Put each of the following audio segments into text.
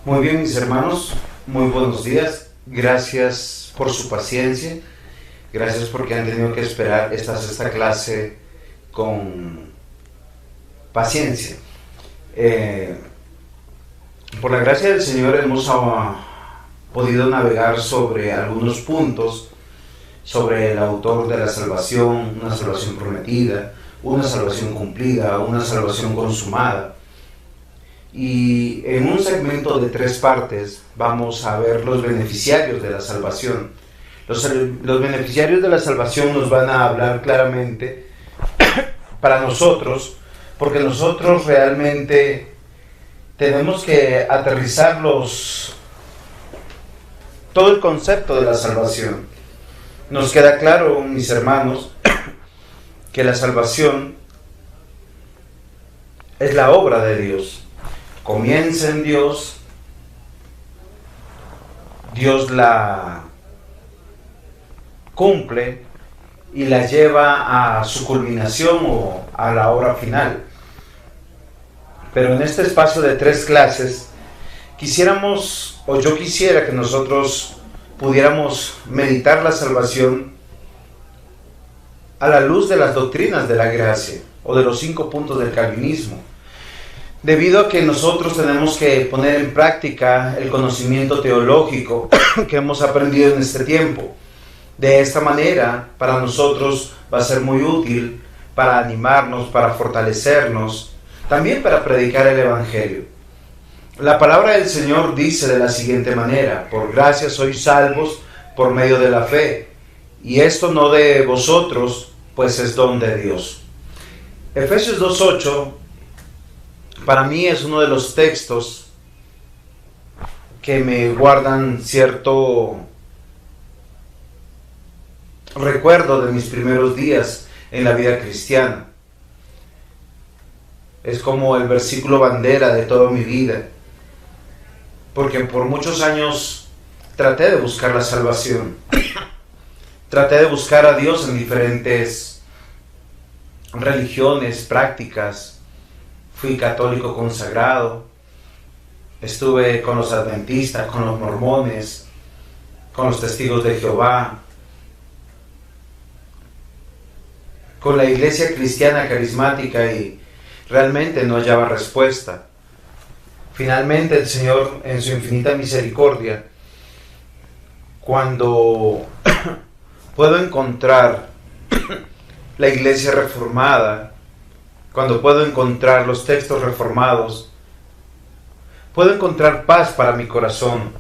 Muy bien, mis hermanos, muy buenos días. Gracias por su paciencia. Gracias porque han tenido que esperar esta clase con paciencia. Por la gracia del Señor hemos podido navegar sobre algunos puntos sobre el autor de la salvación, una salvación prometida, una salvación cumplida, una salvación consumada. Y en un segmento de 3 partes vamos a ver los beneficiarios de la salvación. Los beneficiarios de la salvación nos van a hablar claramente para nosotros, porque nosotros realmente tenemos que aterrizar todo el concepto de la salvación. Nos queda claro, mis hermanos, que la salvación es la obra de Dios. Comienza en Dios, Dios la cumple y la lleva a su culminación o a la hora final. Pero en este espacio de 3 clases, yo quisiera que nosotros pudiéramos meditar la salvación a la luz de las doctrinas de la gracia o de los 5 puntos del calvinismo. Debido a que nosotros tenemos que poner en práctica el conocimiento teológico que hemos aprendido en este tiempo. De esta manera, para nosotros va a ser muy útil para animarnos, para fortalecernos, también para predicar el Evangelio. La palabra del Señor dice de la siguiente manera: por gracia sois salvos por medio de la fe, y esto no de vosotros, pues es don de Dios. Efesios 2:8 para mí es uno de los textos que me guardan cierto recuerdo de mis primeros días en la vida cristiana. Es como el versículo bandera de toda mi vida, porque por muchos años traté de buscar la salvación. Traté de buscar a Dios en diferentes religiones, prácticas. Fui católico consagrado, estuve con los adventistas, con los mormones, con los testigos de Jehová, con la iglesia cristiana carismática, y realmente no hallaba respuesta. Finalmente el Señor, en su infinita misericordia, cuando puedo encontrar la iglesia reformada, cuando puedo encontrar los textos reformados, puedo encontrar paz para mi corazón,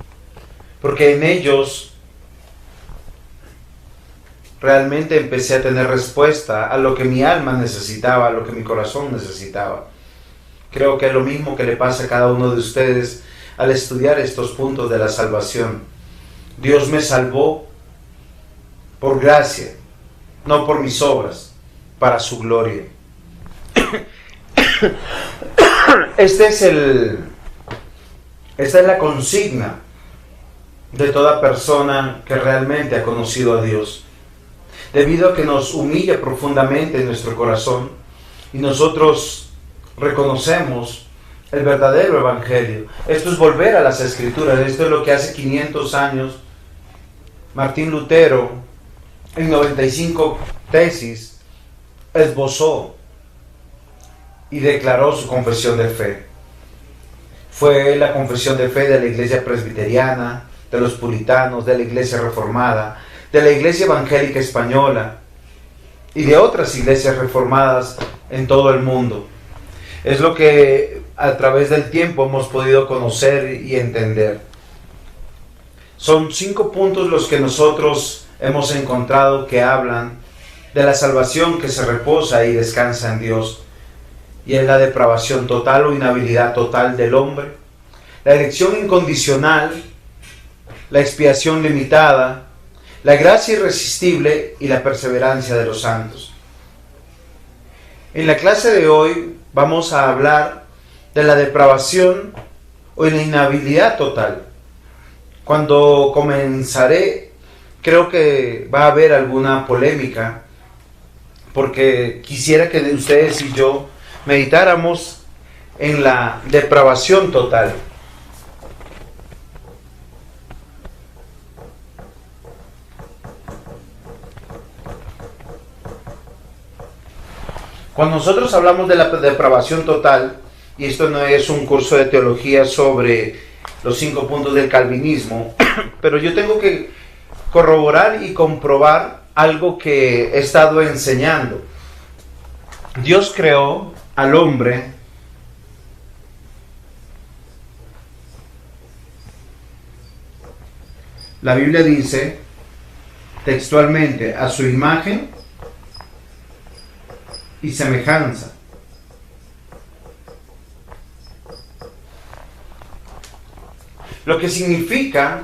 porque en ellos realmente empecé a tener respuesta a lo que mi alma necesitaba, a lo que mi corazón necesitaba. Creo que es lo mismo que le pasa a cada uno de ustedes al estudiar estos puntos de la salvación. Dios me salvó por gracia, no por mis obras, para su gloria. Esta es la consigna de toda persona que realmente ha conocido a Dios, debido a que nos humilla profundamente en nuestro corazón y nosotros reconocemos el verdadero evangelio. Esto es volver a las Escrituras. Esto es lo que hace 500 años Martín Lutero, en 95 tesis, esbozó y declaró su confesión de fe. Fue la confesión de fe de la iglesia presbiteriana, de los puritanos, de la iglesia reformada, de la iglesia evangélica española y de otras iglesias reformadas en todo el mundo. Es lo que a través del tiempo hemos podido conocer y entender. Son 5 puntos los que nosotros hemos encontrado que hablan de la salvación que se reposa y descansa en Dios. y es la depravación total o inhabilidad total del hombre, la elección incondicional, la expiación limitada, la gracia irresistible y la perseverancia de los santos. En la clase de hoy vamos a hablar de la depravación o la inhabilidad total. Cuando comenzaré, creo que va a haber alguna polémica, porque quisiera que ustedes y yo meditáramos en la depravación total. Cuando nosotros hablamos de la depravación total, y esto no es un curso de teología sobre los 5 puntos del calvinismo, pero yo tengo que corroborar y comprobar algo que he estado enseñando. Dios creó al hombre la Biblia dice textualmente a su imagen y semejanza. Lo que significa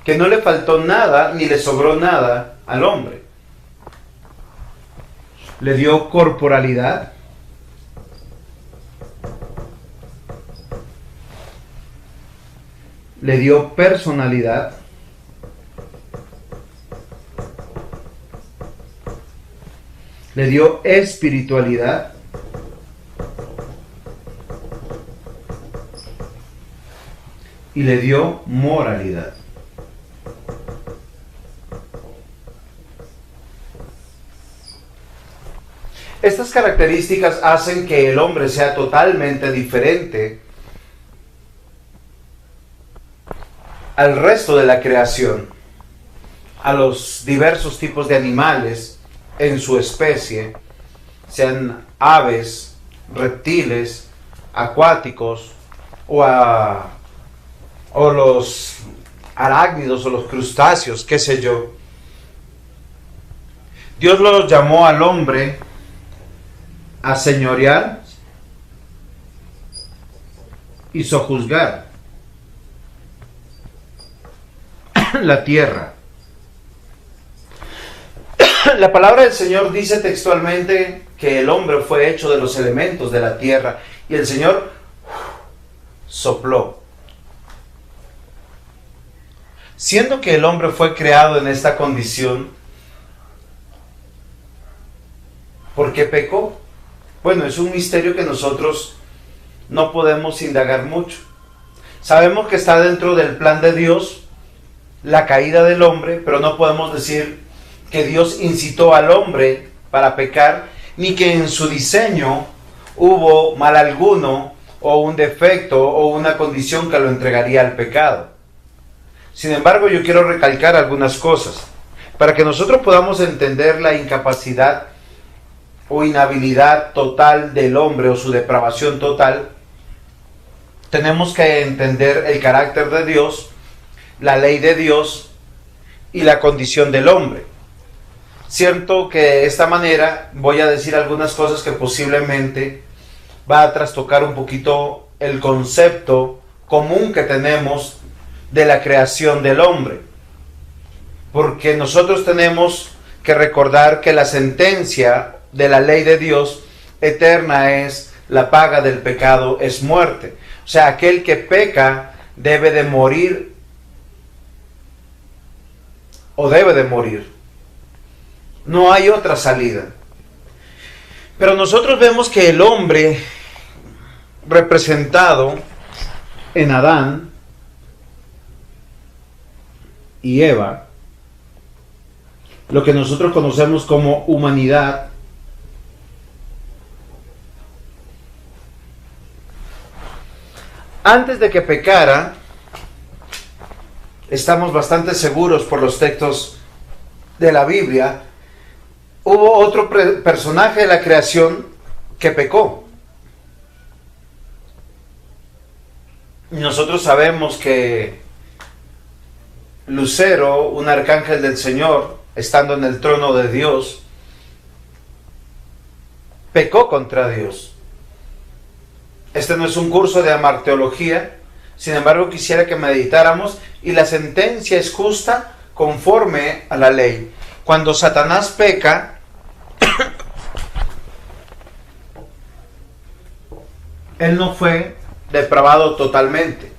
que no le faltó nada ni le sobró nada al hombre. Le dio corporalidad, le dio personalidad, le dio espiritualidad, y le dio moralidad. Estas características hacen que el hombre sea totalmente diferente al resto de la creación, a los diversos tipos de animales en su especie, sean aves, reptiles, acuáticos o los arácnidos o los crustáceos, qué sé yo. Dios lo llamó al hombre a señorear y sojuzgar la tierra. La palabra del Señor dice textualmente que el hombre fue hecho de los elementos de la tierra y el Señor sopló. Siendo que el hombre fue creado en esta condición, ¿por qué pecó? Bueno, es un misterio que nosotros no podemos indagar mucho. Sabemos que está dentro del plan de Dios la caída del hombre, pero no podemos decir que Dios incitó al hombre para pecar, ni que en su diseño hubo mal alguno, o un defecto, o una condición que lo entregaría al pecado. Sin embargo, yo quiero recalcar algunas cosas, para que nosotros podamos entender la incapacidad o inhabilidad total del hombre, o su depravación total. Tenemos que entender el carácter de Dios, la ley de Dios y la condición del hombre. Cierto que de esta manera voy a decir algunas cosas que posiblemente va a trastocar un poquito el concepto común que tenemos de la creación del hombre, porque nosotros tenemos que recordar que la sentencia de la ley de Dios eterna es: la paga del pecado es muerte. O sea, aquel que peca debe de morir, o debe de morir. No hay otra salida. Pero nosotros vemos que el hombre representado en Adán y Eva, lo que nosotros conocemos como humanidad, antes de que pecara, estamos bastante seguros por los textos de la Biblia, hubo otro personaje de la creación que pecó. Nosotros sabemos que Lucero, un arcángel del Señor, estando en el trono de Dios, pecó contra Dios. Este no es un curso de amarteología, sin embargo quisiera que meditáramos, y la sentencia es justa conforme a la ley. Cuando Satanás peca, él no fue depravado totalmente.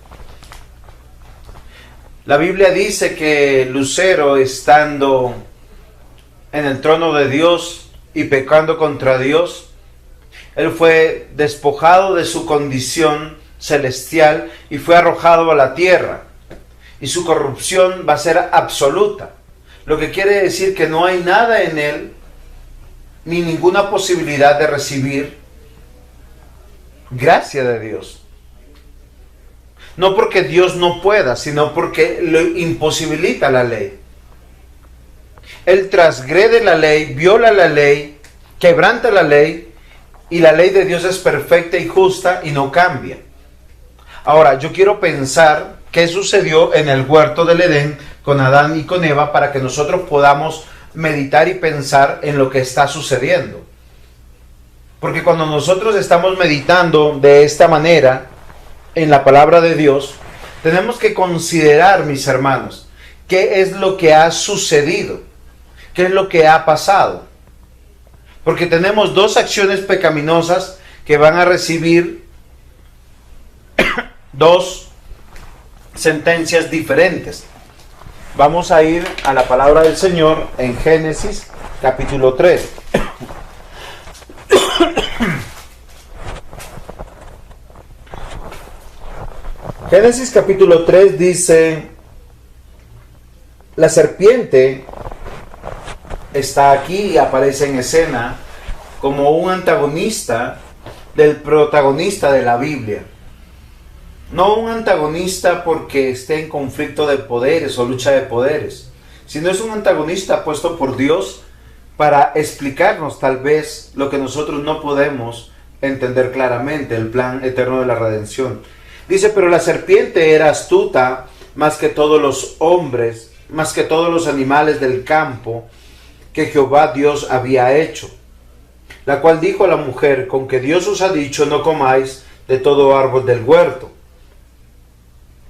La Biblia dice que Lucero, estando en el trono de Dios y pecando contra Dios, él fue despojado de su condición celestial y fue arrojado a la tierra. Y su corrupción va a ser absoluta. Lo que quiere decir que no hay nada en él, ni ninguna posibilidad de recibir gracia de Dios. No porque Dios no pueda, sino porque lo imposibilita la ley. Él transgrede la ley, viola la ley, quebranta la ley, y la ley de Dios es perfecta y justa y no cambia. Ahora, yo quiero pensar qué sucedió en el huerto del Edén con Adán y con Eva para que nosotros podamos meditar y pensar en lo que está sucediendo. Porque cuando nosotros estamos meditando de esta manera en la palabra de Dios, tenemos que considerar, mis hermanos, qué es lo que ha sucedido, qué es lo que ha pasado. Porque tenemos dos acciones pecaminosas que van a recibir dos sentencias diferentes. Vamos a ir a la palabra del Señor en Génesis capítulo 3. Génesis capítulo 3 dice: la serpiente está aquí y aparece en escena como un antagonista del protagonista de la Biblia. No un antagonista porque esté en conflicto de poderes o lucha de poderes, sino es un antagonista puesto por Dios para explicarnos tal vez lo que nosotros no podemos entender claramente, el plan eterno de la redención. Dice: pero la serpiente era astuta más que todos los hombres, más que todos los animales del campo que Jehová Dios había hecho, la cual dijo a la mujer: con que Dios os ha dicho, no comáis de todo árbol del huerto.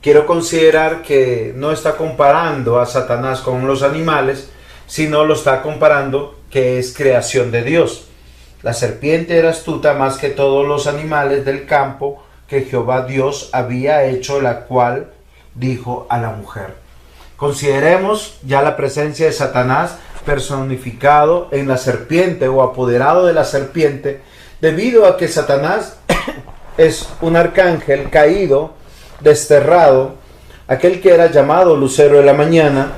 Quiero considerar que no está comparando a Satanás con los animales, sino lo está comparando que es creación de Dios. La serpiente era astuta más que todos los animales del campo que Jehová Dios había hecho, la cual dijo a la mujer. Consideremos ya la presencia de Satanás personificado en la serpiente o apoderado de la serpiente, debido a que Satanás es un arcángel caído, desterrado, aquel que era llamado lucero de la mañana,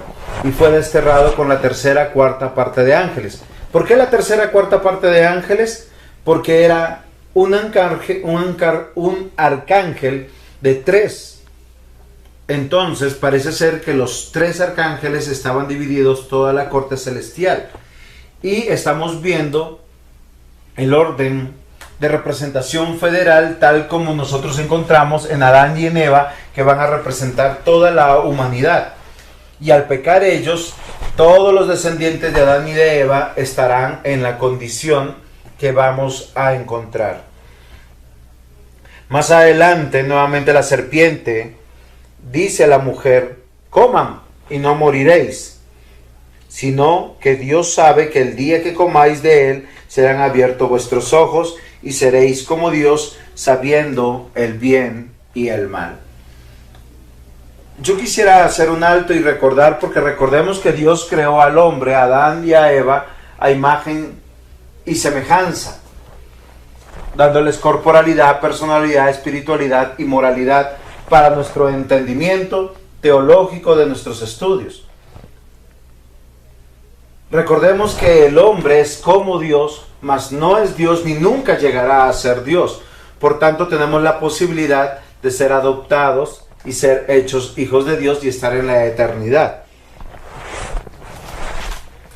y fue desterrado con la tercera cuarta parte de ángeles. ¿Por qué la tercera cuarta parte de ángeles? Porque era un arcángel de 3. Entonces parece ser que los 3 arcángeles estaban divididos toda la corte celestial, y estamos viendo el orden de representación federal tal como nosotros encontramos en Adán y en Eva, que van a representar toda la humanidad. Y al pecar ellos, todos los descendientes de Adán y de Eva estarán en la condición que vamos a encontrar. Más adelante, nuevamente la serpiente dice a la mujer: coman y no moriréis, sino que Dios sabe que el día que comáis de él serán abiertos vuestros ojos y seréis como Dios, sabiendo el bien y el mal. Yo quisiera hacer un alto y recordar, porque recordemos que Dios creó al hombre, a Adán y a Eva, a imagen y semejanza, dándoles corporalidad, personalidad, espiritualidad y moralidad para nuestro entendimiento teológico de nuestros estudios. Recordemos que el hombre es como Dios, mas no es Dios ni nunca llegará a ser Dios. Por tanto, tenemos la posibilidad de ser adoptados y ser hechos hijos de Dios y estar en la eternidad.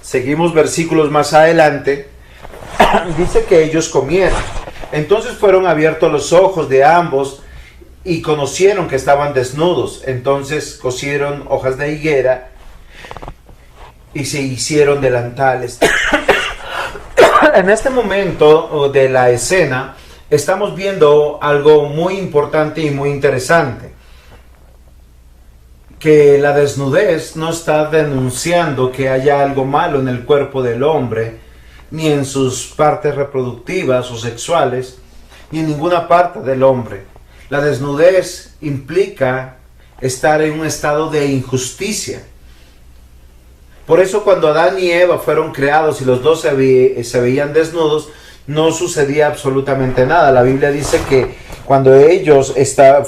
Seguimos versículos más adelante. Dice que ellos comieron. Entonces fueron abiertos los ojos de ambos y conocieron que estaban desnudos. Entonces cosieron hojas de higuera y se hicieron delantales. en este momento de la escena estamos viendo algo muy importante y muy interesante. Que la desnudez no está denunciando que haya algo malo en el cuerpo del hombre, ni en sus partes reproductivas o sexuales, ni en ninguna parte del hombre. La desnudez implica estar en un estado de injusticia. Por eso cuando Adán y Eva fueron creados y los dos se veían desnudos, no sucedía absolutamente nada. La Biblia dice que cuando ellos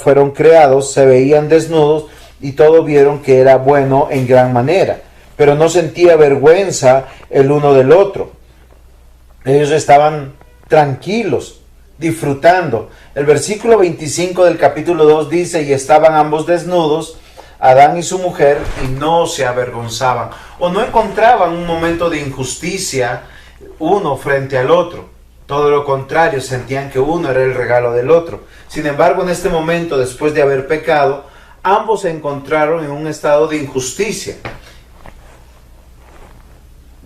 fueron creados se veían desnudos y todos vieron que era bueno en gran manera, pero no sentía vergüenza el uno del otro. Ellos estaban tranquilos, disfrutando. El versículo 25 del capítulo 2 dice: y estaban ambos desnudos, Adán y su mujer, y no se avergonzaban, o no encontraban un momento de injusticia uno frente al otro. Todo lo contrario, sentían que uno era el regalo del otro. Sin embargo, en este momento, después de haber pecado, ambos se encontraron en un estado de injusticia.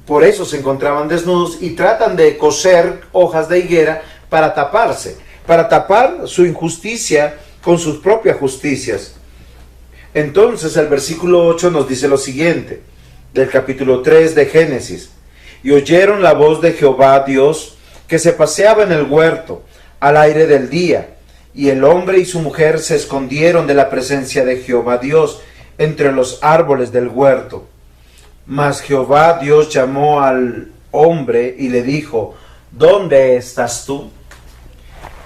Por eso se encontraban desnudos y tratan de coser hojas de higuera para taparse, para tapar su injusticia con sus propias justicias. Entonces el versículo 8 nos dice lo siguiente, del capítulo 3 de Génesis: y oyeron la voz de Jehová Dios, que se paseaba en el huerto al aire del día, y el hombre y su mujer se escondieron de la presencia de Jehová Dios entre los árboles del huerto. Mas Jehová Dios llamó al hombre y le dijo: ¿dónde estás tú?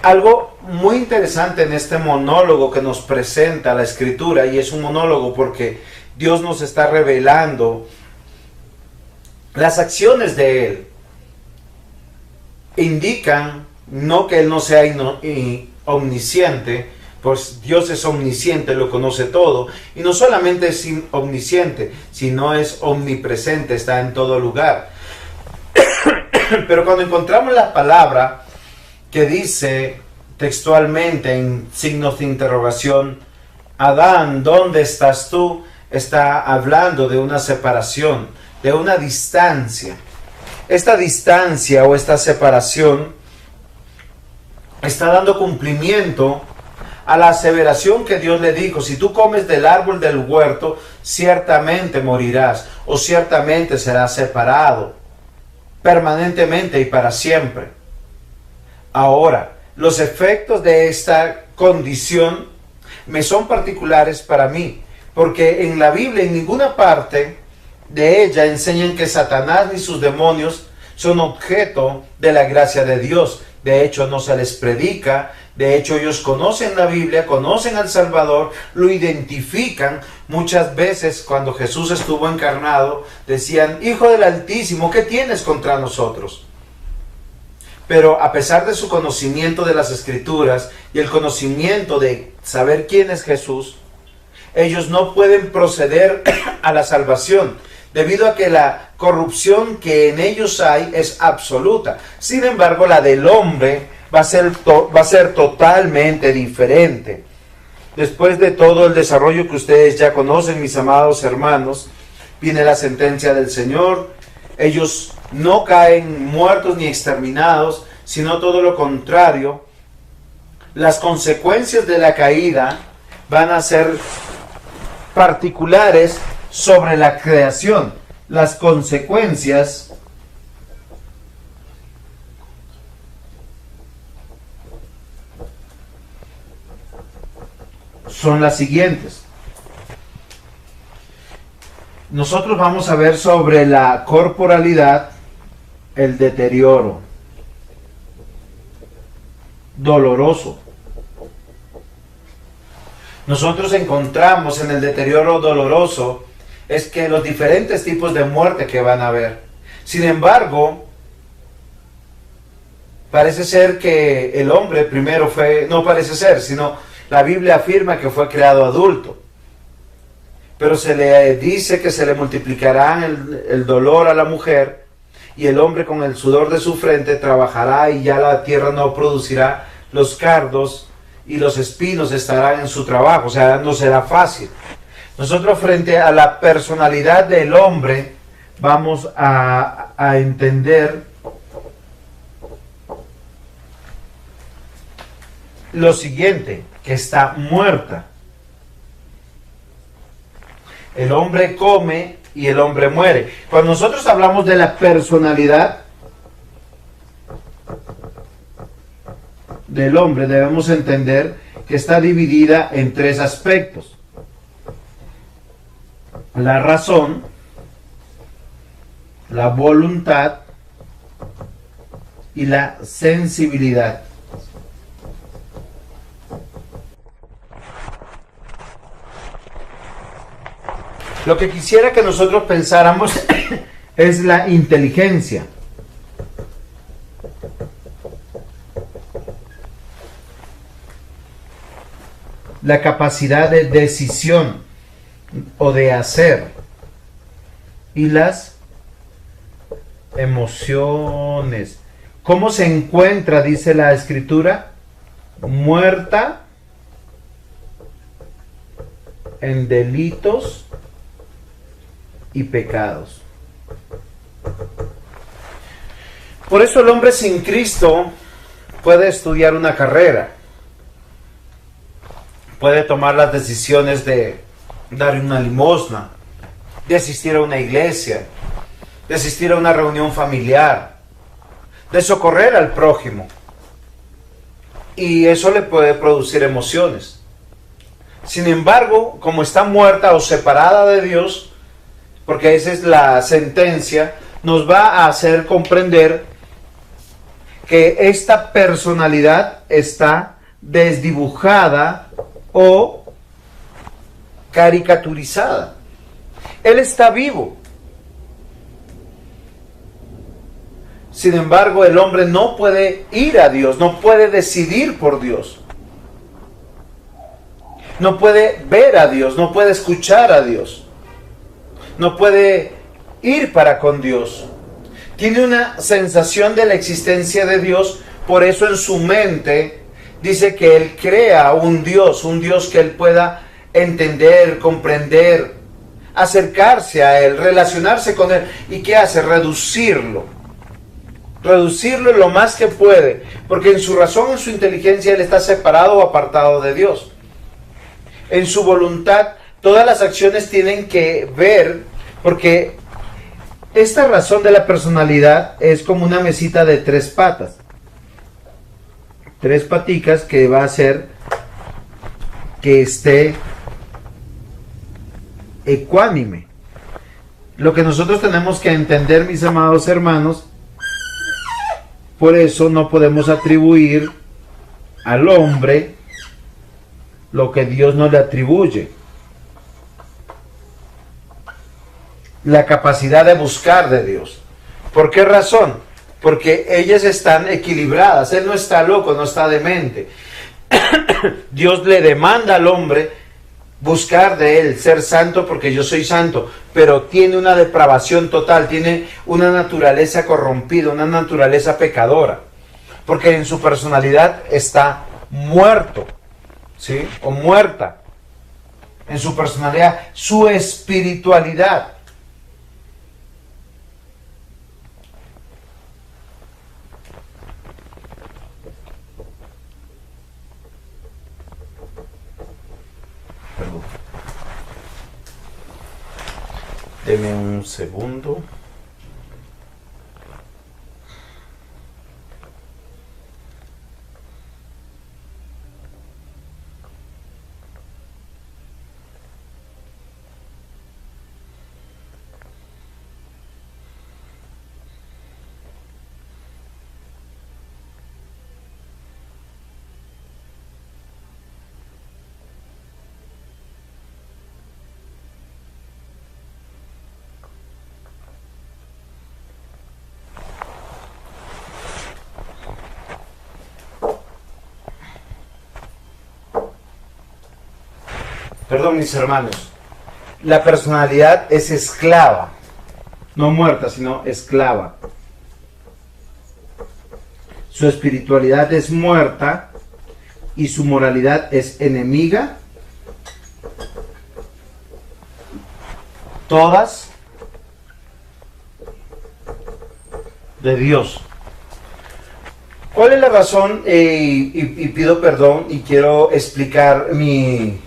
Algo muy interesante en este monólogo que nos presenta la Escritura, y es un monólogo porque Dios nos está revelando las acciones de Él. Indican no que Él no sea omnisciente, pues Dios es omnisciente, lo conoce todo, y no solamente es omnisciente, sino es omnipresente, está en todo lugar. Pero cuando encontramos la palabra que dice textualmente en signos de interrogación: Adán, ¿dónde estás tú?, está hablando de una separación, de una distancia. Esta distancia o esta separación está dando cumplimiento a la aseveración que Dios le dijo: si tú comes del árbol del huerto, ciertamente morirás, o ciertamente serás separado permanentemente y para siempre. Ahora, los efectos de esta condición me son particulares para mí, porque en la Biblia en ninguna parte de ella enseñan que Satanás ni sus demonios son objeto de la gracia de Dios. De hecho, no se les predica. De hecho, ellos conocen la Biblia, conocen al Salvador, lo identifican. Muchas veces cuando Jesús estuvo encarnado, decían: Hijo del Altísimo, ¿qué tienes contra nosotros? Pero a pesar de su conocimiento de las Escrituras y el conocimiento de saber quién es Jesús, ellos no pueden proceder a la salvación, debido a que la corrupción que en ellos hay es absoluta. Sin embargo, la del hombre va a ser totalmente diferente. Después de todo el desarrollo que ustedes ya conocen, mis amados hermanos, viene la sentencia del Señor. Ellos no caen muertos ni exterminados, sino todo lo contrario. Las consecuencias de la caída van a ser particulares sobre la creación. Las consecuencias son las siguientes. Nosotros vamos a ver sobre la corporalidad el deterioro doloroso. Nosotros encontramos en el deterioro doloroso es que los diferentes tipos de muerte que van a haber. Sin embargo, parece ser que el hombre primero no parece ser, sino la Biblia afirma que fue creado adulto. Pero se le dice que se le multiplicará el dolor a la mujer, y el hombre con el sudor de su frente trabajará, y ya la tierra no producirá los cardos, y los espinos estarán en su trabajo. O sea, no será fácil. Nosotros, frente a la personalidad del hombre, vamos a entender lo siguiente, que está muerta. El hombre come y el hombre muere. Cuando nosotros hablamos de la personalidad del hombre, debemos entender que está dividida en tres aspectos: la razón, la voluntad y la sensibilidad. Lo que quisiera que nosotros pensáramos es la inteligencia. La capacidad de decisión o de hacer. Y las emociones. ¿Cómo se encuentra, dice la Escritura? Muerta en delitos y pecados. Por eso el hombre sin Cristo puede estudiar una carrera, puede tomar las decisiones de dar una limosna, de asistir a una iglesia, de asistir a una reunión familiar, de socorrer al prójimo. Y eso le puede producir emociones. Sin embargo, como está muerta o separada de Dios, porque esa es la sentencia, nos va a hacer comprender que esta personalidad está desdibujada o caricaturizada. Él está vivo. Sin embargo, el hombre no puede ir a Dios, no puede decidir por Dios. No puede ver a Dios, no puede escuchar a Dios. No puede ir para con Dios. Tiene una sensación de la existencia de Dios, por eso en su mente dice que él crea un Dios que él pueda entender, comprender, acercarse a él, relacionarse con él. ¿Y qué hace? Reducirlo lo más que puede, porque en su razón, en su inteligencia, él está separado o apartado de Dios. En su voluntad, todas las acciones tienen que ver, porque esta razón de la personalidad es como una mesita de tres patas, tres paticas que va a hacer que esté ecuánime. Lo que nosotros tenemos que entender, mis amados hermanos, por eso no podemos atribuir al hombre lo que Dios no le atribuye. La capacidad de buscar de Dios. ¿Por qué razón? Porque ellas están equilibradas. Él no está loco, no está demente. Dios le demanda al hombre buscar de él, ser santo porque yo soy santo, pero tiene una depravación total, tiene una naturaleza corrompida, una naturaleza pecadora, porque en su personalidad está muerto, ¿sí? O muerta. En su personalidad, su espiritualidad. Perdón. Deme un segundo. Perdón, mis hermanos, la personalidad es esclava, no muerta, sino esclava. Su espiritualidad es muerta y su moralidad es enemiga, todas de Dios. ¿Cuál es la razón? Y pido perdón y quiero explicar mi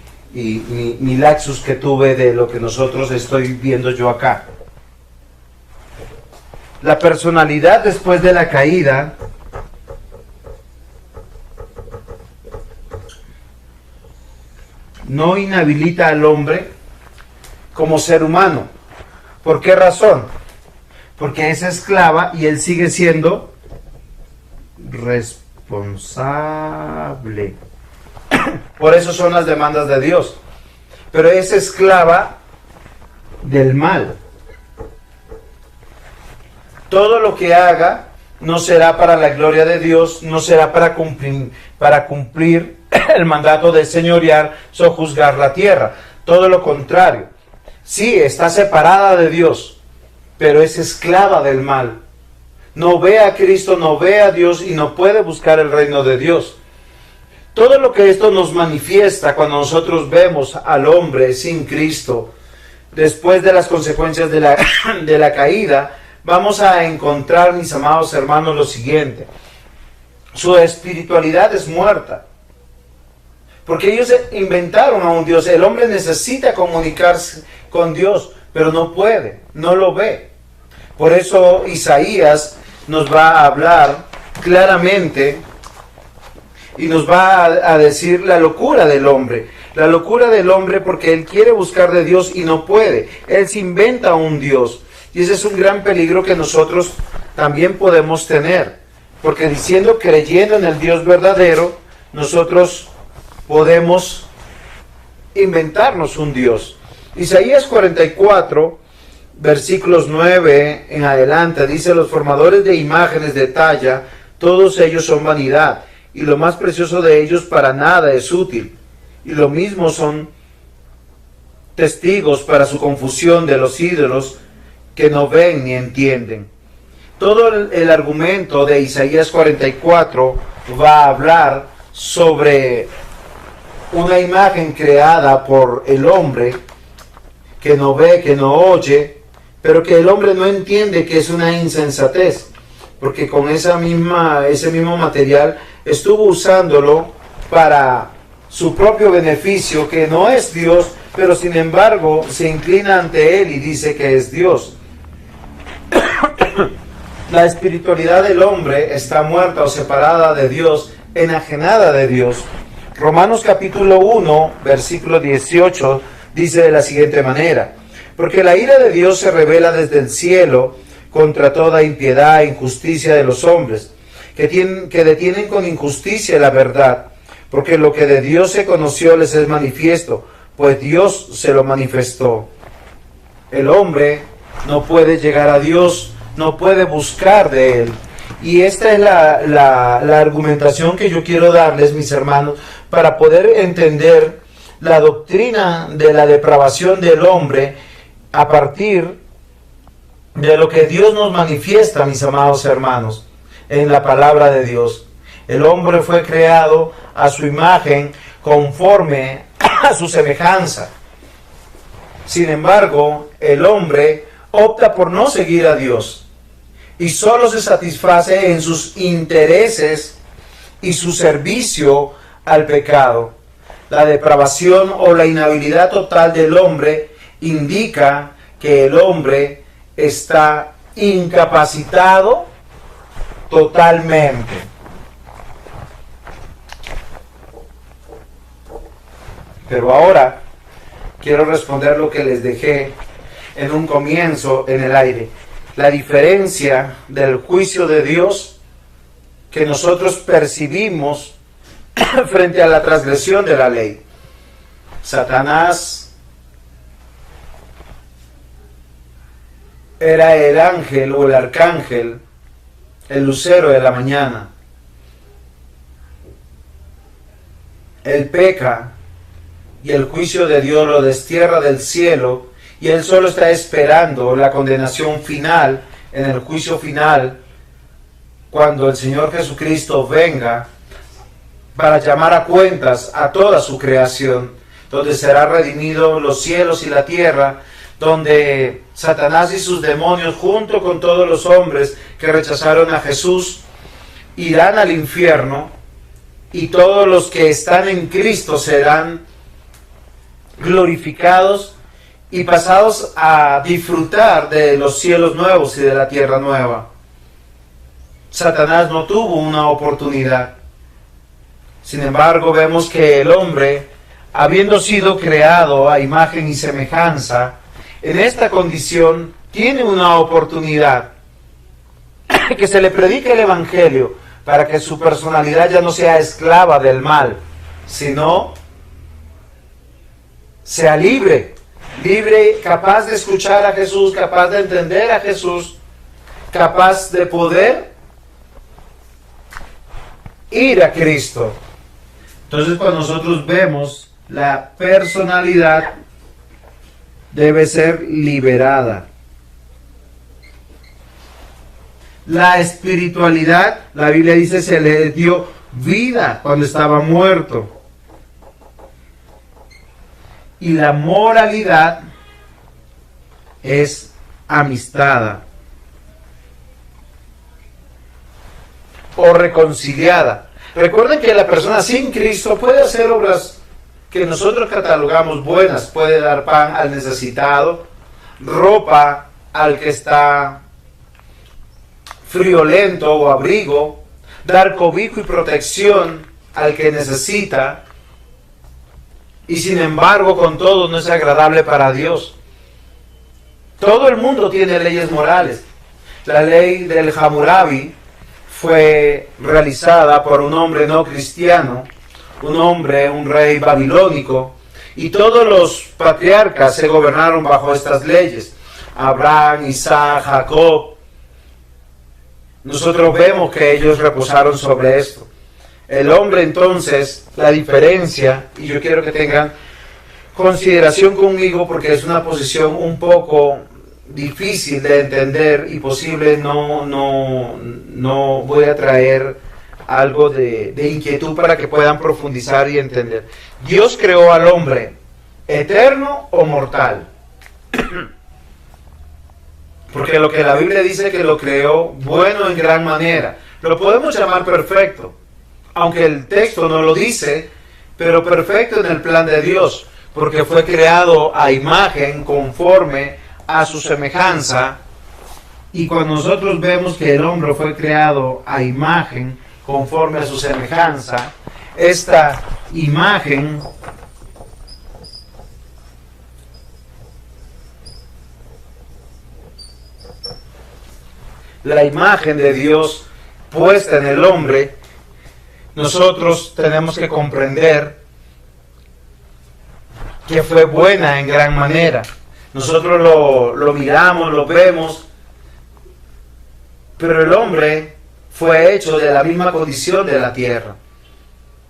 lapsus que tuve de lo que nosotros estoy viendo yo acá. La personalidad después de la caída no inhabilita al hombre como ser humano. ¿Por qué razón? Porque es esclava y él sigue siendo responsable. Por eso son las demandas de Dios. Pero es esclava del mal. Todo lo que haga no será para la gloria de Dios, no será para cumplir el mandato de señorear, sojuzgar la tierra. Todo lo contrario. Sí, está separada de Dios, pero es esclava del mal. No ve a Cristo, no ve a Dios y no puede buscar el reino de Dios. Todo lo que esto nos manifiesta cuando nosotros vemos al hombre sin Cristo, después de las consecuencias de la caída, vamos a encontrar, mis amados hermanos, lo siguiente. Su espiritualidad es muerta. Porque ellos inventaron a un Dios. El hombre necesita comunicarse con Dios, pero no puede, no lo ve. Por eso Isaías nos va a hablar claramente y nos va a decir la locura del hombre. La locura del hombre porque él quiere buscar de Dios y no puede. Él se inventa un Dios. Y ese es un gran peligro que nosotros también podemos tener. Porque diciendo, creyendo en el Dios verdadero, nosotros podemos inventarnos un Dios. Isaías 44, versículos 9 en adelante, dice: los formadores de imágenes de talla, todos ellos son vanidad, y lo más precioso de ellos para nada es útil. Y lo mismo son testigos para su confusión de los ídolos que no ven ni entienden. Todo el argumento de Isaías 44 va a hablar sobre una imagen creada por el hombre que no ve, que no oye, pero que el hombre no entiende, que es una insensatez, porque con ese mismo material estuvo usándolo para su propio beneficio, que no es Dios, pero sin embargo se inclina ante él y dice que es Dios. La espiritualidad del hombre está muerta o separada de Dios, enajenada de Dios. Romanos capítulo 1, versículo 18, dice de la siguiente manera: porque la ira de Dios se revela desde el cielo contra toda impiedad e injusticia de los hombres, que detienen con injusticia la verdad, porque lo que de Dios se conoció les es manifiesto, pues Dios se lo manifestó. El hombre no puede llegar a Dios, no puede buscar de Él. Y esta es la argumentación que yo quiero darles, mis hermanos, para poder entender la doctrina de la depravación del hombre a partir de lo que Dios nos manifiesta, mis amados hermanos, en la palabra de Dios. El hombre fue creado a su imagen, conforme a su semejanza. Sin embargo, el hombre opta por no seguir a Dios y solo se satisface en sus intereses y su servicio al pecado. La depravación o la inhabilidad total del hombre indica que el hombre está incapacitado totalmente. Pero ahora quiero responder lo que les dejé en un comienzo en el aire. La diferencia del juicio de Dios que nosotros percibimos frente a la transgresión de la ley. Satanás era el ángel o el arcángel, el lucero de la mañana. Él peca y el juicio de Dios lo destierra del cielo, y él solo está esperando la condenación final, en el juicio final, cuando el Señor Jesucristo venga para llamar a cuentas a toda su creación, donde será redimido los cielos y la tierra, donde Satanás y sus demonios, junto con todos los hombres que rechazaron a Jesús, irán al infierno y todos los que están en Cristo serán glorificados y pasados a disfrutar de los cielos nuevos y de la tierra nueva. Satanás no tuvo una oportunidad. Sin embargo, vemos que el hombre, habiendo sido creado a imagen y semejanza, en esta condición tiene una oportunidad, que se le predique el Evangelio para que su personalidad ya no sea esclava del mal, sino sea libre, capaz de escuchar a Jesús, capaz de entender a Jesús, capaz de poder ir a Cristo. Entonces, cuando nosotros vemos la personalidad, debe ser liberada. La espiritualidad, la Biblia dice, se le dio vida cuando estaba muerto. Y la moralidad es amistada o reconciliada. Recuerden que la persona sin Cristo puede hacer obras que nosotros catalogamos buenas. Puede dar pan al necesitado, ropa al que está friolento o abrigo, dar cobijo y protección al que necesita, y sin embargo con todo no es agradable para Dios. Todo el mundo tiene leyes morales. La ley del Hammurabi fue realizada por un hombre no cristiano, un rey babilónico, y todos los patriarcas se gobernaron bajo estas leyes. Abraham, Isaac, Jacob. Nosotros vemos que ellos reposaron sobre esto. El hombre, entonces, la diferencia, y yo quiero que tengan consideración conmigo porque es una posición un poco difícil de entender y posible no voy a traer algo de inquietud para que puedan profundizar y entender. Dios creó al hombre eterno o mortal. Porque lo que la Biblia dice que lo creó bueno en gran manera. Lo podemos llamar perfecto, aunque el texto no lo dice, pero perfecto en el plan de Dios, porque fue creado a imagen conforme a su semejanza. Y cuando nosotros vemos que el hombre fue creado a imagen conforme a su semejanza, esta imagen la imagen de Dios puesta en el hombre, nosotros tenemos que comprender que fue buena en gran manera. Nosotros lo miramos, lo vemos, pero el hombre fue hecho de la misma condición de la tierra.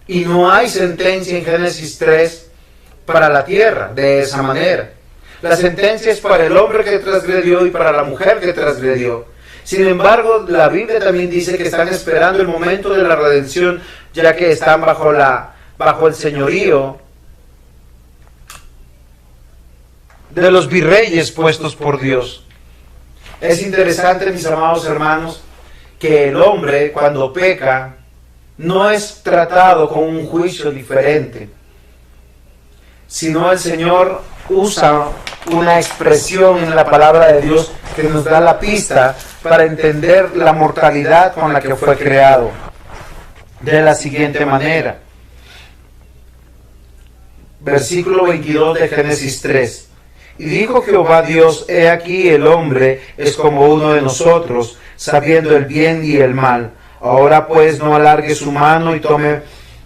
Y no hay sentencia en Génesis 3 para la tierra de esa manera. La sentencia es para el hombre que transgredió y para la mujer que transgredió. Sin embargo, la Biblia también dice que están esperando el momento de la redención, ya que están bajo el señorío de los virreyes puestos por Dios. Es interesante, mis amados hermanos, que el hombre cuando peca no es tratado con un juicio diferente, sino el Señor usa una expresión en la palabra de Dios que nos da la pista para entender la mortalidad con la que fue creado. De la siguiente manera. Versículo 22 de Génesis 3. Y dijo Jehová Dios, he aquí el hombre es como uno de nosotros, sabiendo el bien y el mal. Ahora pues no alargue su mano y tome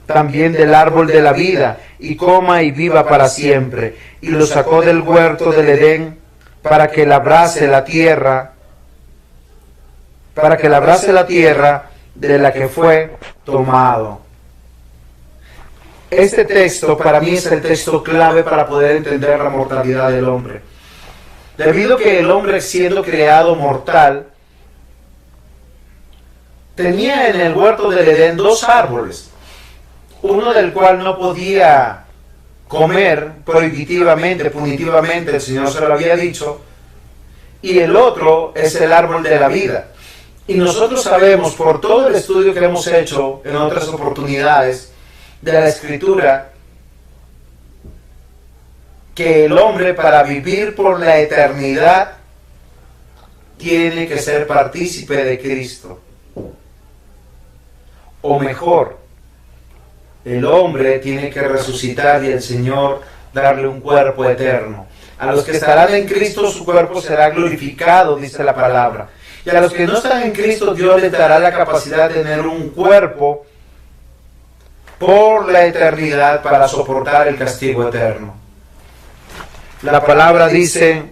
también del árbol de la vida, y coma y viva para siempre. Y lo sacó del huerto del Edén para que labrase la tierra, de la que fue tomado. Este texto para mí es el texto clave para poder entender la mortalidad del hombre. Debido a que el hombre, siendo creado mortal, tenía en el huerto del Edén dos árboles, uno del cual no podía comer prohibitivamente, punitivamente, el Señor se lo había dicho, y el otro es el árbol de la vida. Y nosotros sabemos, por todo el estudio que hemos hecho en otras oportunidades de la Escritura, que el hombre, para vivir por la eternidad, tiene que ser partícipe de Cristo. O mejor, el hombre tiene que resucitar y el Señor darle un cuerpo eterno. A los que estarán en Cristo, su cuerpo será glorificado, dice la palabra. Y a los que no están en Cristo, Dios les dará la capacidad de tener un cuerpo por la eternidad para soportar el castigo eterno. La palabra dice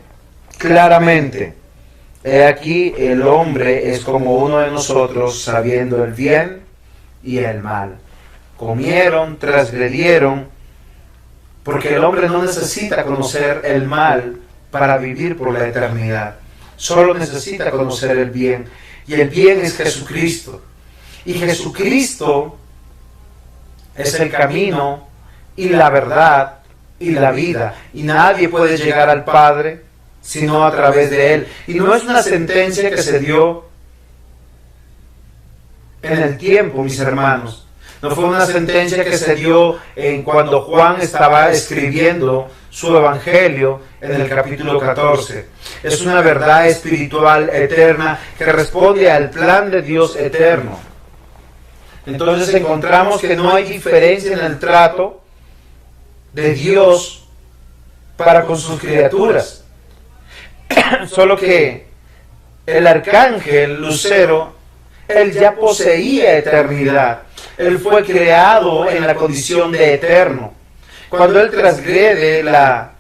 claramente: he aquí, el hombre es como uno de nosotros, sabiendo el bien y el mal. Comieron, transgredieron, porque el hombre no necesita conocer el mal para vivir por la eternidad. Solo necesita conocer el bien. Y el bien es Jesucristo. Y Jesucristo es el camino y la verdad y la vida. Y nadie puede llegar al Padre sino a través de Él. Y no es una sentencia que se dio en el tiempo, mis hermanos. No fue una sentencia que se dio cuando Juan estaba escribiendo su evangelio en el capítulo 14. Es una verdad espiritual eterna que responde al plan de Dios eterno. Entonces encontramos que no hay diferencia en el trato de Dios para con sus criaturas. Solo que el arcángel Lucero, él ya poseía eternidad. Él fue creado en la condición de eterno. Cuando él transgrede la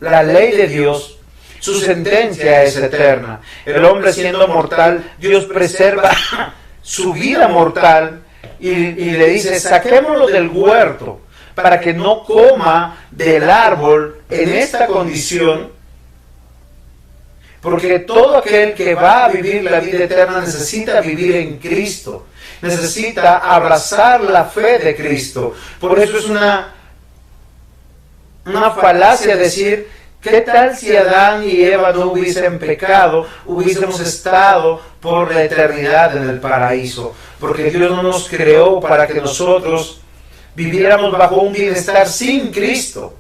ley de Dios, su sentencia es eterna. El hombre, siendo mortal, Dios preserva su vida mortal y le dice: saquémoslo del huerto para que no coma del árbol en esta condición, porque todo aquel que va a vivir la vida eterna necesita vivir en Cristo, necesita abrazar la fe de Cristo. Por eso es una falacia decir: ¿qué tal si Adán y Eva no hubiesen pecado? Hubiésemos estado por la eternidad en el paraíso. Porque Dios no nos creó para que nosotros viviéramos bajo un bienestar sin Cristo.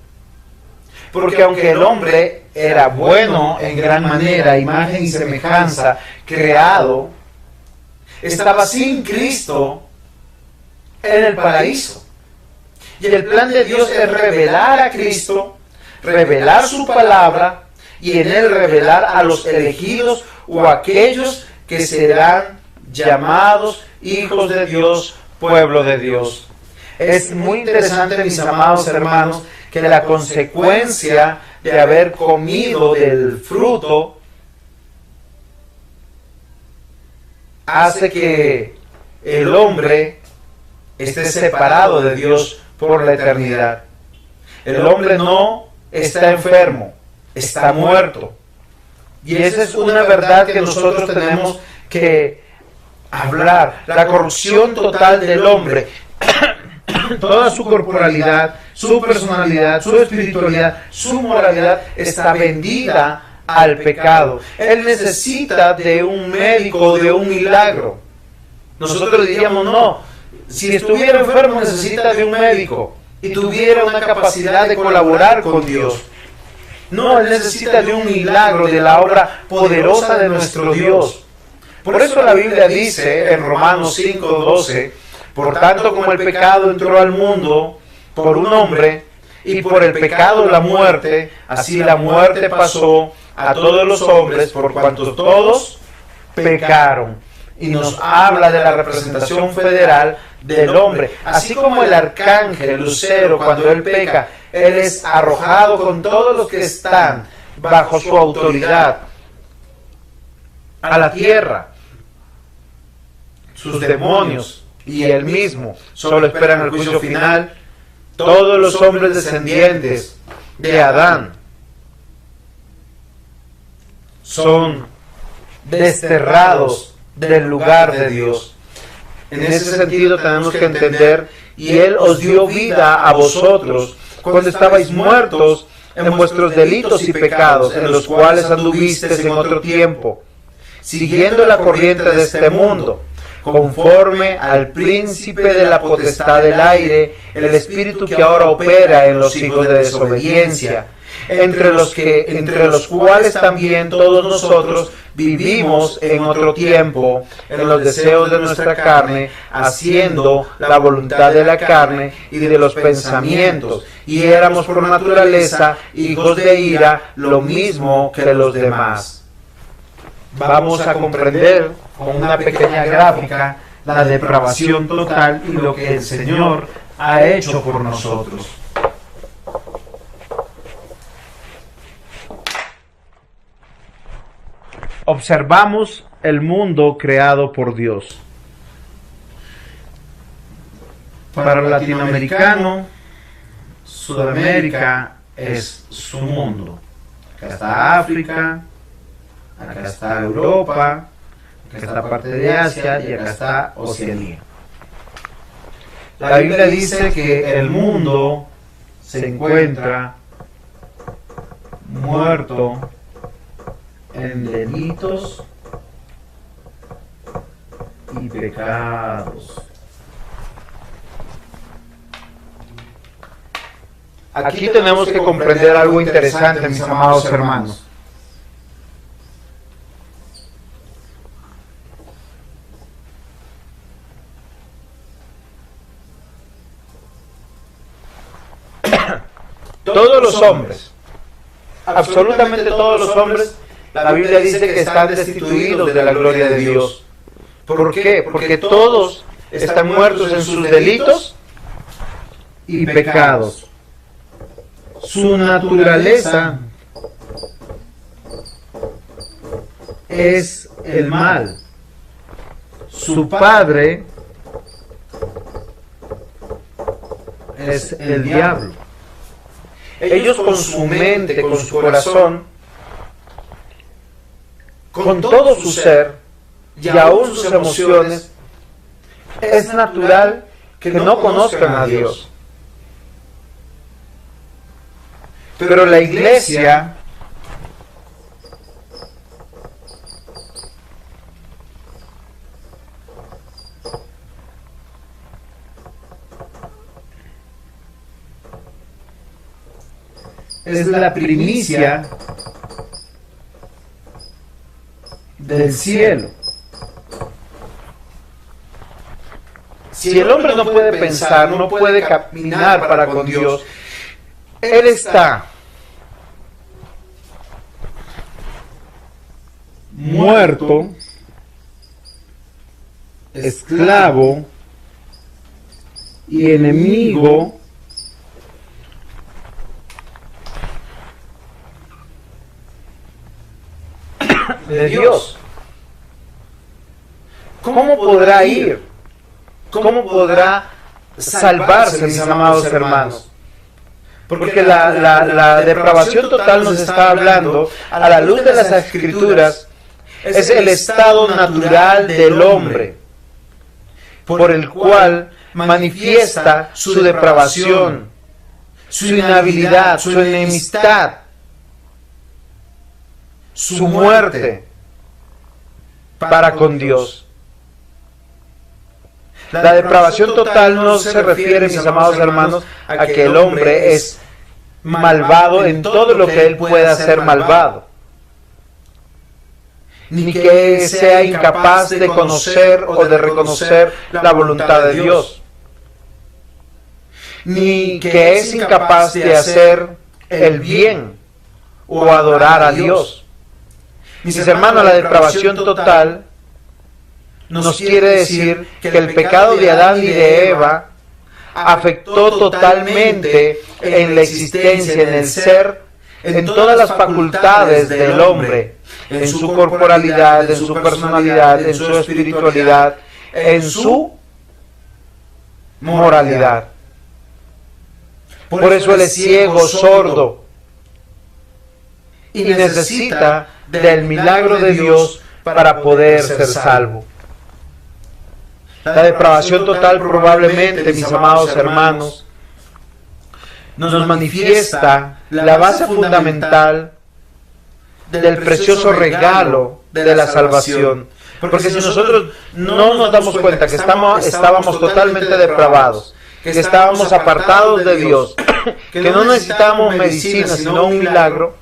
Porque aunque el hombre era bueno en gran manera, imagen y semejanza, creado, estaba sin Cristo en el paraíso. Y el plan de Dios es revelar a Cristo, revelar su palabra y en él revelar a los elegidos o aquellos que serán llamados hijos de Dios, pueblo de Dios. Es muy interesante, mis amados hermanos, que la consecuencia de haber comido del fruto hace que el hombre esté separado de Dios por la eternidad. El hombre no está enfermo, está muerto. Y esa es una verdad que nosotros tenemos que hablar. La corrupción total del hombre, toda su corporalidad, su personalidad, su espiritualidad, su moralidad está vendida al pecado. Él necesita de un médico, de un milagro. Nosotros diríamos: no, si estuviera enfermo necesita de un médico y tuviera una capacidad de colaborar con Dios. No, él necesita de un milagro, de la obra poderosa de nuestro Dios. Por eso la Biblia dice en Romanos 5:12: por tanto, como el pecado entró al mundo por un hombre, y por el pecado la muerte, así la muerte pasó a todos los hombres, por cuanto todos pecaron. Y nos habla de la representación federal del hombre. Así como el arcángel Lucero, cuando él peca, él es arrojado con todos los que están bajo su autoridad a la tierra. Sus demonios y él mismo solo esperan el juicio final. Todos los hombres descendientes de Adán son desterrados del lugar de Dios. En ese sentido tenemos que entender: y Él os dio vida a vosotros cuando estabais muertos en vuestros delitos y pecados, en los cuales anduvisteis en otro tiempo, siguiendo la corriente de este mundo, conforme al príncipe de la potestad del aire, el espíritu que ahora opera en los hijos de desobediencia, entre los cuales también todos nosotros vivimos en otro tiempo en los deseos de nuestra carne, haciendo la voluntad de la carne y de los pensamientos, y éramos por naturaleza hijos de ira, lo mismo que los demás. Vamos a comprender con una pequeña gráfica la depravación total y lo que el Señor ha hecho por nosotros. Observamos el mundo creado por Dios. Para el latinoamericano, Sudamérica es su mundo. Acá está África, acá está Europa, acá está parte de Asia y acá está Oceanía. La Biblia dice que el mundo se encuentra muerto en delitos y pecados. Aquí tenemos que comprender algo interesante, mis amados hermanos. Todos los hombres, absolutamente todos los hombres, la Biblia dice que están destituidos de la gloria de Dios. ¿Por qué? Porque todos están muertos en sus delitos y pecados. Su naturaleza es el mal. Su padre es el diablo. Ellos con su mente, con su corazón, con todo su ser y aún sus emociones, es natural que no conozcan a Dios. Pero la iglesia es la primicia del cielo. Si el hombre no puede pensar, no puede caminar para con Dios, él está muerto, esclavo y enemigo de Dios. ¿Cómo podrá ir? ¿Cómo podrá salvarse, mis amados hermanos? Porque la depravación total nos está hablando, a la luz de las Escrituras, es el estado natural del hombre, por el cual manifiesta su depravación, su inhabilidad, su enemistad, su muerte para con Dios. La depravación total no se refiere, mis amados hermanos, a que el hombre es malvado en todo lo que él pueda ser malvado, ni que sea incapaz de conocer o de reconocer la voluntad de Dios, ni que es incapaz de hacer el bien o adorar a Dios. Mis hermanos, la depravación total nos quiere decir que el pecado de Adán y de Eva afectó totalmente en la existencia, en el ser, en todas las facultades del hombre, en su corporalidad, en su personalidad, en su espiritualidad, en su moralidad. Por eso él es ciego, sordo, y necesita del milagro de Dios para poder ser salvo. La depravación total probablemente, mis amados hermanos, nos manifiesta la base fundamental del precioso regalo de la salvación. Porque si nosotros no nos damos cuenta que estábamos totalmente depravados, que estábamos apartados de Dios, que no necesitábamos medicina sino un milagro,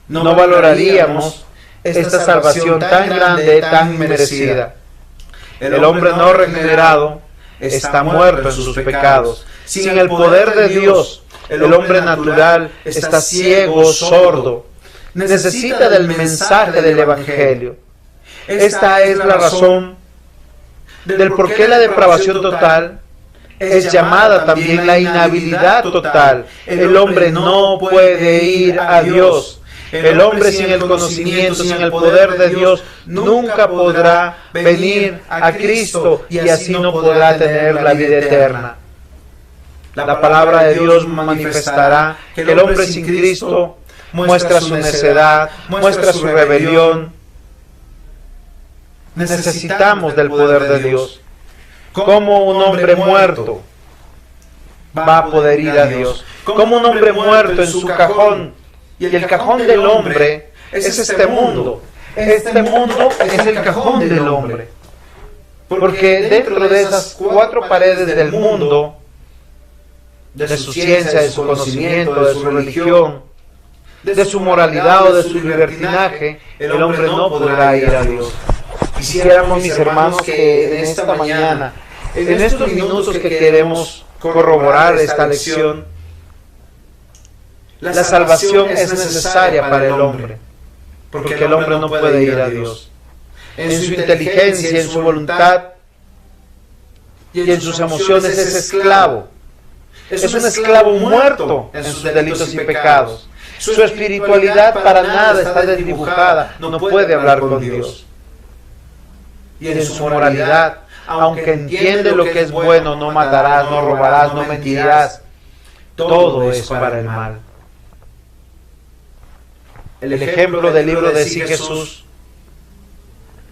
no valoraríamos esta salvación tan grande, tan merecida. El hombre no regenerado está muerto en sus pecados. Sin el poder de Dios, el hombre natural está ciego, sordo. Necesita del mensaje del Evangelio. Esta es la razón del por qué la depravación total es llamada también la inhabilidad total. El hombre no puede ir a Dios. El hombre sin el conocimiento, sin el poder de Dios, nunca podrá venir a Cristo y así no podrá tener la vida eterna. La palabra de Dios manifestará que el hombre sin Cristo muestra su necedad, muestra su rebelión. Necesitamos del poder de Dios. ¿Cómo un hombre muerto va a poder ir a Dios? ¿Cómo un hombre muerto en su cajón? Y el cajón del hombre es este mundo. Este mundo es el cajón del hombre. Porque dentro de esas cuatro paredes del mundo, de su ciencia, de su conocimiento, de su religión, de su moralidad o de su libertinaje, el hombre no podrá ir a Dios. Quisiéramos, mis hermanos, que en esta mañana, en estos minutos que queremos corroborar esta lección, la salvación es necesaria para el hombre, porque el hombre no puede ir a Dios. En su inteligencia, en su voluntad y en sus emociones es esclavo. Es un esclavo muerto en sus delitos y pecados. Su espiritualidad para nada está desdibujada, no puede hablar con Dios. Y en su moralidad, aunque entiende lo que es bueno, no matarás, no robarás, no mentirás, todo es para el mal. El ejemplo del libro de Sí Jesús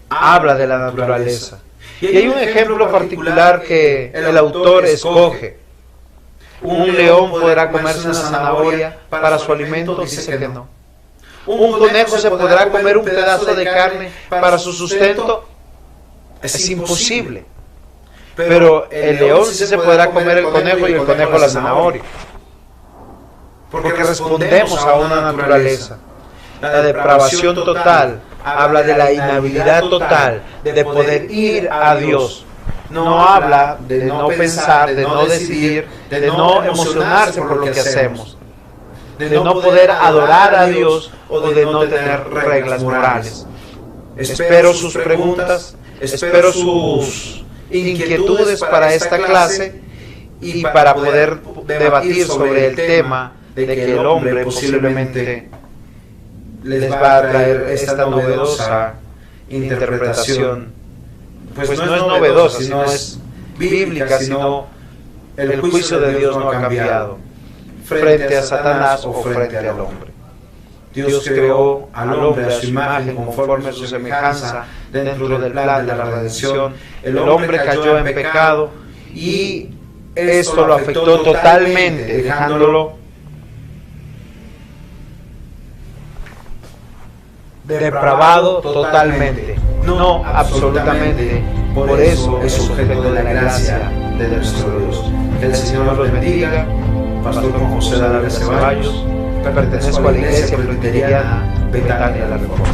habla de la naturaleza. Y hay un ejemplo particular que el autor escoge. ¿Un león podrá comerse una zanahoria para su alimento? Dice que no. ¿Un conejo se podrá comer un pedazo de carne para su sustento? Es imposible. Pero el león sí se podrá comer el conejo y el conejo la zanahoria. Porque respondemos a una naturaleza. La depravación total habla de la inhabilidad total de poder ir a Dios. No habla de no pensar, de no decidir, de no emocionarse por lo que hacemos, de no poder adorar a Dios o de no tener reglas morales. Espero sus preguntas, espero sus inquietudes para esta clase y para poder debatir sobre el tema de que el hombre posiblemente les va a traer esta novedosa interpretación. Pues no es novedosa, sino es bíblica, sino el juicio de Dios no ha cambiado frente a Satanás o frente al hombre. Dios creó al hombre a su imagen, conforme a su semejanza, dentro del plan de la redención. El hombre cayó en pecado y esto lo afectó totalmente, dejándolo depravado totalmente, no absolutamente. Por eso es sujeto de la gracia de nuestro Dios. Que el Señor los bendiga. Pastor Juan José Dávila Ceballos, pertenezco a la Iglesia Presbiteriana Betania La Reforma.